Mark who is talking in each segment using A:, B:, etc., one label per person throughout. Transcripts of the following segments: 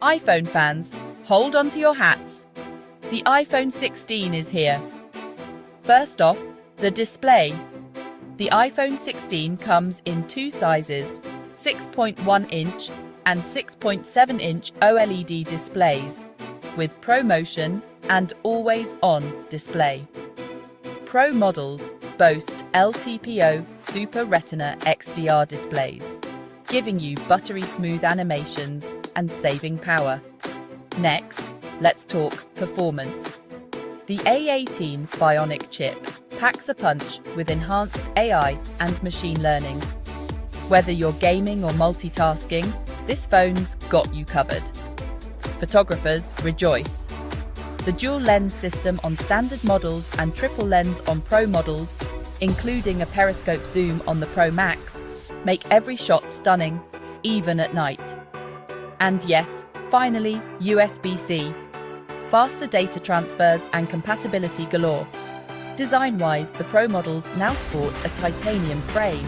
A: iPhone fans, hold on to your hats. The iPhone 16 is here. First off, the display. The iPhone 16 comes in two sizes, 6.1-inch and 6.7-inch OLED displays, with ProMotion and always-on display. Pro models boast LTPO Super Retina XDR displays, giving you buttery smooth animations and saving power. Next, let's talk performance. The A18 Bionic Chip packs a punch with enhanced AI and machine learning. Whether you're gaming or multitasking, this phone's got you covered. Photographers rejoice. The dual lens system on standard models and triple lens on Pro models, including a periscope zoom on the Pro Max, make every shot stunning, even at night. And yes, finally, USB-C. Faster data transfers and compatibility galore. Design-wise, the Pro models now sport a titanium frame,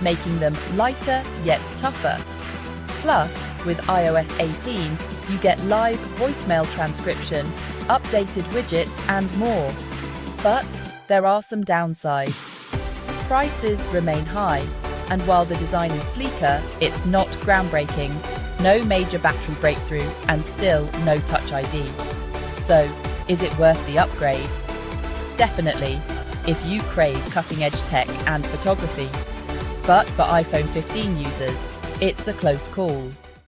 A: making them lighter yet tougher. Plus, with iOS 18, you get live voicemail transcription, updated widgets and more. But there are some downsides. Prices remain high, and while the design is sleeker, it's not groundbreaking. No major battery breakthrough and still no Touch ID. So, is it worth the upgrade? Definitely, if you crave cutting-edge tech and photography. But for iPhone 15 users, it's a close call.